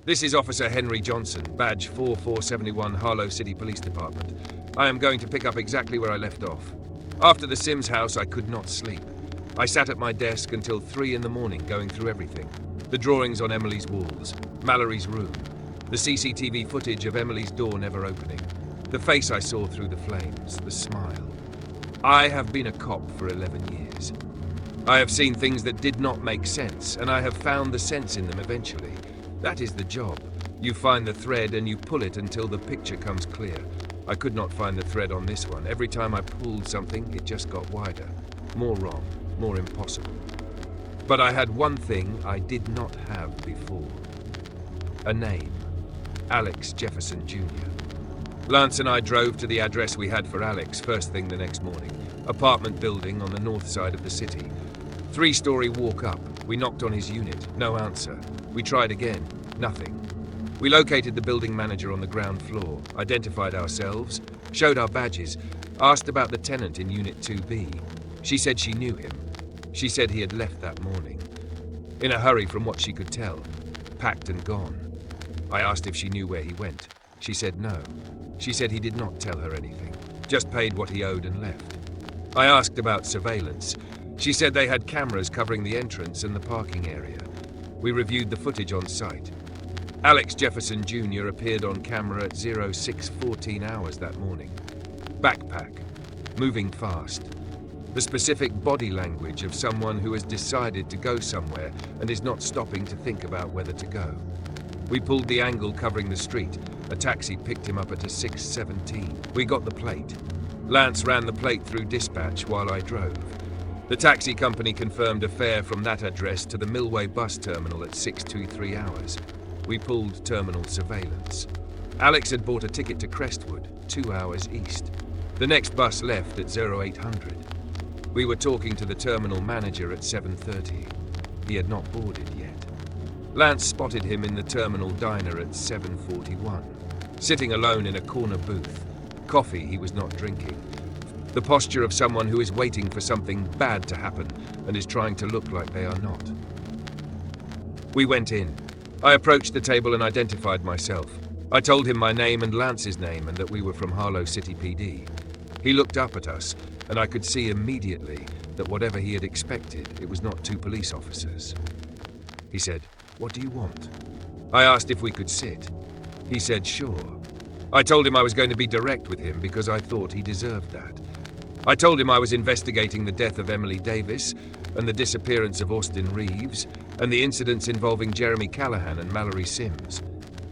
This is Officer Henry Johnson, badge 4471, Harlow City Police Department. I am going to pick up exactly where I left off. After the Sims house, I could not sleep. I sat at my desk until 3 in the morning going through everything. The drawings on Emily's walls, Mallory's room, the CCTV footage of Emily's door never opening, the face I saw through the flames, the smile. I have been a cop for 11 years. I have seen things that did not make sense, and I have found the sense in them eventually. That is the job. You find the thread and you pull it until the picture comes clear. I could not find the thread on this one. Every time I pulled something, it just got wider. More wrong, more impossible. But I had one thing I did not have before. A name. Alex Jefferson Jr. Lance and I drove to the address we had for Alex first thing the next morning. Apartment building on the north side of the city. 3-story walk up. We knocked on his unit. No answer. We tried again. Nothing. We located the building manager on the ground floor, identified ourselves, showed our badges, asked about the tenant in Unit 2B. She said she knew him. She said he had left that morning. In a hurry from what she could tell. Packed and gone. I asked if she knew where he went. She said no. She said he did not tell her anything. Just paid what he owed and left. I asked about surveillance. She said they had cameras covering the entrance and the parking area. We reviewed the footage on site. Alex Jefferson Jr. appeared on camera at 06:14 hours that morning. Backpack. Moving fast. The specific body language of someone who has decided to go somewhere and is not stopping to think about whether to go. We pulled the angle covering the street. A taxi picked him up at a 6:17. We got the plate. Lance ran the plate through dispatch while I drove. The taxi company confirmed a fare from that address to the Millway bus terminal at 6:23 hours. We pulled terminal surveillance. Alex had bought a ticket to Crestwood, 2 hours east. The next bus left at 0800. We were talking to the terminal manager at 7:30. He had not boarded yet. Lance spotted him in the terminal diner at 7:41, sitting alone in a corner booth. Coffee he was not drinking. The posture of someone who is waiting for something bad to happen and is trying to look like they are not. We went in. I approached the table and identified myself. I told him my name and Lance's name and that we were from Harlow City PD. He looked up at us, and I could see immediately that whatever he had expected, it was not 2 police officers. He said, "What do you want?" I asked if we could sit. He said, "Sure." I told him I was going to be direct with him because I thought he deserved that. I told him I was investigating the death of Emily Davis and the disappearance of Austin Reeves and the incidents involving Jeremy Callahan and Mallory Sims.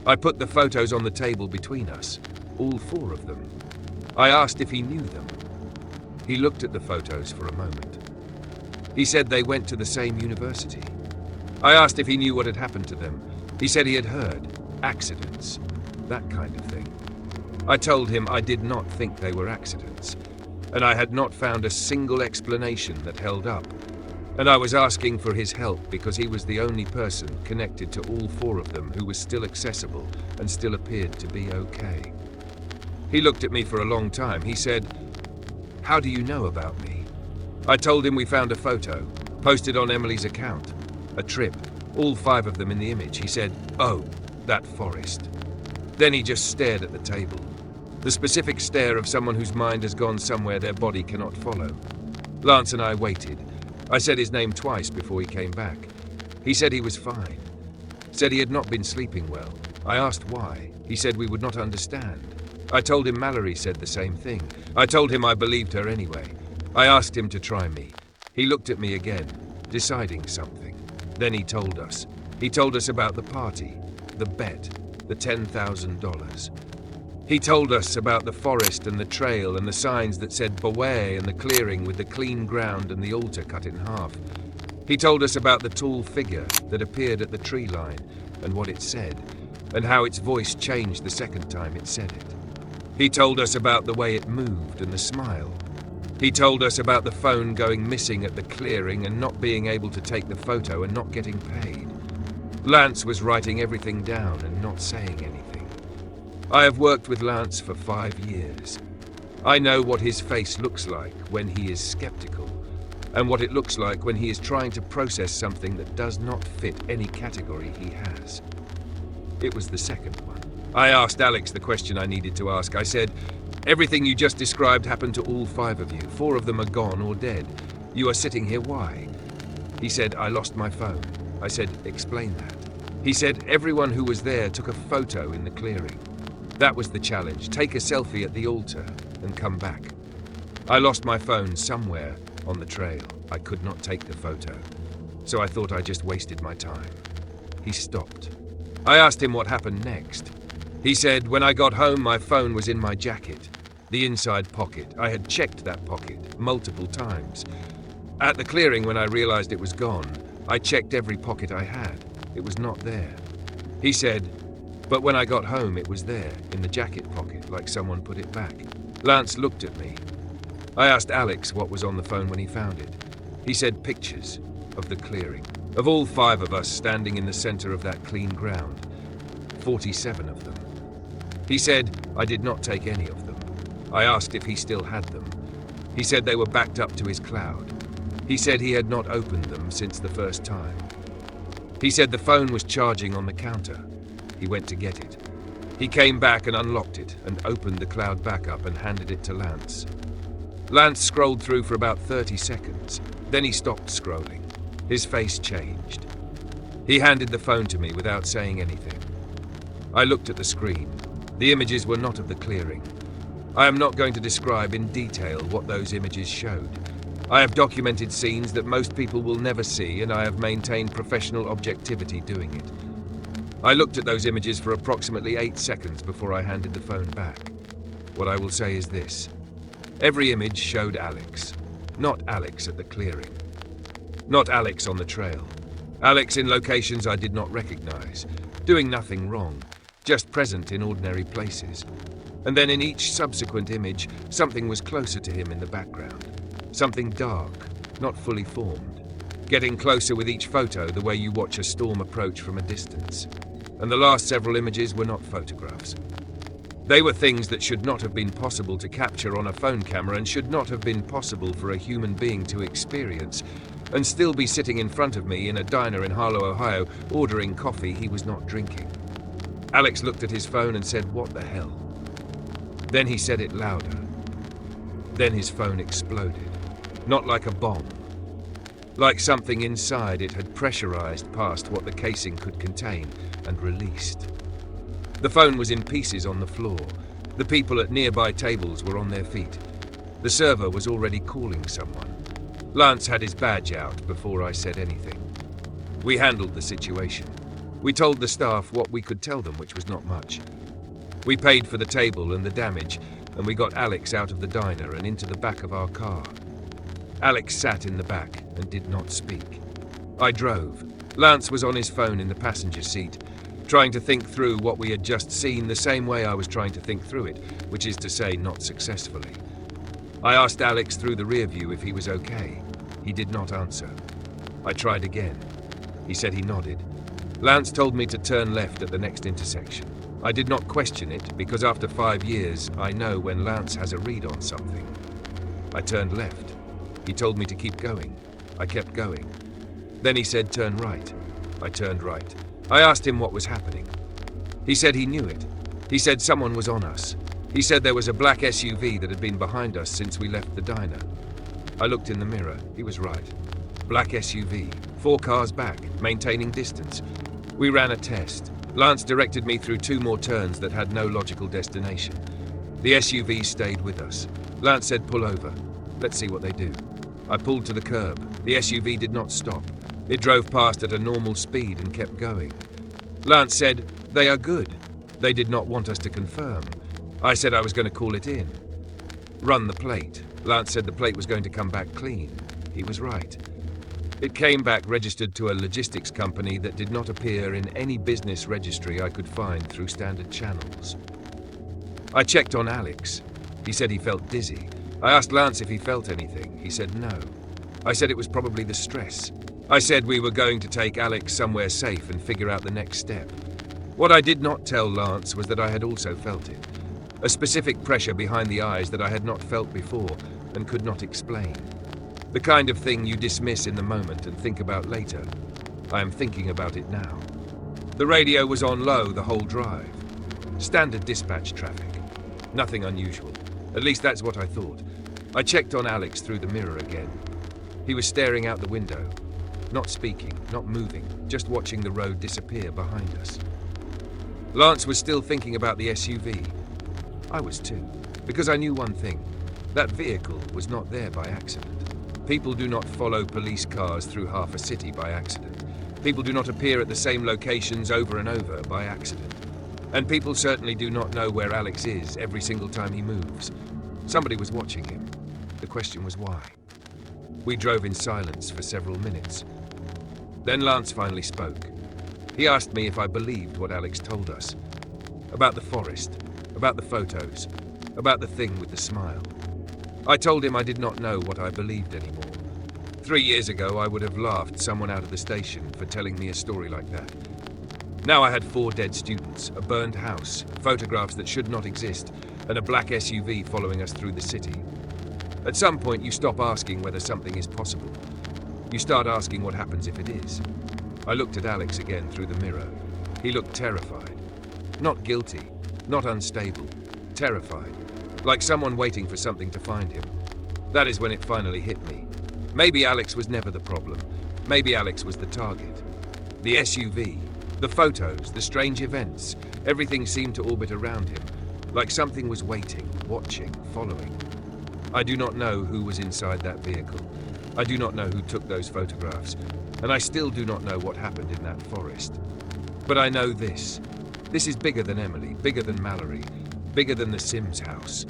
I put the photos on the table between us, all 4 of them. I asked if he knew them. He looked at the photos for a moment. He said they went to the same university. I asked if he knew what had happened to them. He said he had heard. Accidents. That kind of thing. I told him I did not think they were accidents, and I had not found a single explanation that held up. And I was asking for his help because he was the only person connected to all 4 of them who was still accessible and still appeared to be okay. He looked at me for a long time. He said, "How do you know about me?" I told him we found a photo, posted on Emily's account. A trip, all 5 of them in the image. He said, "Oh, that forest." Then he just stared at the table. The specific stare of someone whose mind has gone somewhere their body cannot follow. Lance and I waited. I said his name twice before he came back. He said he was fine. Said he had not been sleeping well. I asked why. He said we would not understand. I told him Mallory said the same thing. I told him I believed her anyway. I asked him to try me. He looked at me again, deciding something. Then he told us. He told us about the party, the bet, the $10,000. He told us about the forest and the trail and the signs that said "Beware" and the clearing with the clean ground and the altar cut in half. He told us about the tall figure that appeared at the tree line and what it said, and how its voice changed the second time it said it. He told us about the way it moved and the smile. He told us about the phone going missing at the clearing and not being able to take the photo and not getting paid. Lance was writing everything down and not saying anything. I have worked with Lance for 5 years. I know what his face looks like when he is skeptical, and what it looks like when he is trying to process something that does not fit any category he has. It was the second one. I asked Alex the question I needed to ask. I said, "Everything you just described happened to all 5 of you. 4 of them are gone or dead. You are sitting here, why?" He said, "I lost my phone." I said, "Explain that." He said, "Everyone who was there took a photo in the clearing. That was the challenge. Take a selfie at the altar and come back. I lost my phone somewhere on the trail. I could not take the photo. So I thought I just wasted my time." He stopped. I asked him what happened next. He said, "When I got home, my phone was in my jacket, the inside pocket. I had checked that pocket multiple times. At the clearing, when I realized it was gone, I checked every pocket I had. It was not there." He said, "But when I got home, it was there, in the jacket pocket, like someone put it back." Lance looked at me. I asked Alex what was on the phone when he found it. He said pictures of the clearing, of all 5 of us standing in the center of that clean ground, 47 of them. He said, "I did not take any of them." I asked if he still had them. He said they were backed up to his cloud. He said he had not opened them since the first time. He said the phone was charging on the counter. He went to get it. He came back and unlocked it and opened the cloud backup and handed it to Lance. Lance scrolled through for about 30 seconds. Then he stopped scrolling. His face changed. He handed the phone to me without saying anything. I looked at the screen. The images were not of the clearing. I am not going to describe in detail what those images showed. I have documented scenes that most people will never see, and I have maintained professional objectivity doing it. I looked at those images for approximately 8 seconds before I handed the phone back. What I will say is this. Every image showed Alex. Not Alex at the clearing. Not Alex on the trail. Alex in locations I did not recognize, doing nothing wrong, just present in ordinary places. And then in each subsequent image, something was closer to him in the background. Something dark, not fully formed. Getting closer with each photo the way you watch a storm approach from a distance. And the last several images were not photographs. They were things that should not have been possible to capture on a phone camera and should not have been possible for a human being to experience and still be sitting in front of me in a diner in Harlow, Ohio, ordering coffee he was not drinking. Alex looked at his phone and said, "What the hell?" Then he said it louder. Then his phone exploded. Not like a bomb. Like something inside it had pressurized past what the casing could contain and released. The phone was in pieces on the floor. The people at nearby tables were on their feet. The server was already calling someone. Lance had his badge out before I said anything. We handled the situation. We told the staff what we could tell them, which was not much. We paid for the table and the damage, and we got Alex out of the diner and into the back of our car. Alex sat in the back and did not speak. I drove. Lance was on his phone in the passenger seat, trying to think through what we had just seen the same way I was trying to think through it, which is to say, not successfully. I asked Alex through the rear view if he was okay. He did not answer. I tried again. He said he nodded. Lance told me to turn left at the next intersection. I did not question it because after 5 years, I know when Lance has a read on something. I turned left. He told me to keep going. I kept going. Then he said turn right. I turned right. I asked him what was happening. He said he knew it. He said someone was on us. He said there was a black SUV that had been behind us since we left the diner. I looked in the mirror. He was right. Black SUV, 4 cars back, maintaining distance. We ran a test. Lance directed me through 2 more turns that had no logical destination. The SUV stayed with us. Lance said pull over. Let's see what they do. I pulled to the curb. The SUV did not stop. It drove past at a normal speed and kept going. Lance said, "They are good." They did not want us to confirm. I said I was going to call it in. Run the plate. Lance said the plate was going to come back clean. He was right. It came back registered to a logistics company that did not appear in any business registry I could find through standard channels. I checked on Alex. He said he felt dizzy. I asked Lance if he felt anything. He said no. I said it was probably the stress. I said we were going to take Alex somewhere safe and figure out the next step. What I did not tell Lance was that I had also felt it. A specific pressure behind the eyes that I had not felt before and could not explain. The kind of thing you dismiss in the moment and think about later. I am thinking about it now. The radio was on low the whole drive. Standard dispatch traffic. Nothing unusual. At least that's what I thought. I checked on Alex through the mirror again. He was staring out the window. Not speaking, not moving, just watching the road disappear behind us. Lance was still thinking about the SUV. I was too, because I knew one thing. That vehicle was not there by accident. People do not follow police cars through half a city by accident. People do not appear at the same locations over and over by accident. And people certainly do not know where Alex is every single time he moves. Somebody was watching him. The question was why. We drove in silence for several minutes. Then Lance finally spoke. He asked me if I believed what Alex told us. About the forest, about the photos, about the thing with the smile. I told him I did not know what I believed anymore. 3 years ago, I would have laughed someone out of the station for telling me a story like that. Now I had 4 dead students, a burned house, photographs that should not exist, and a black SUV following us through the city. At some point, you stop asking whether something is possible. You start asking what happens if it is. I looked at Alex again through the mirror. He looked terrified. Not guilty, not unstable, terrified. Like someone waiting for something to find him. That is when it finally hit me. Maybe Alex was never the problem. Maybe Alex was the target. The SUV, the photos, the strange events, everything seemed to orbit around him. Like something was waiting, watching, following. I do not know who was inside that vehicle. I do not know who took those photographs. And I still do not know what happened in that forest. But I know this. This is bigger than Emily, bigger than Mallory, bigger than the Sims house.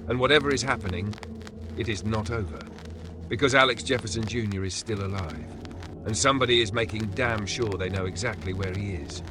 And whatever is happening, it is not over. Because Alex Jefferson Jr. is still alive. And somebody is making damn sure they know exactly where he is.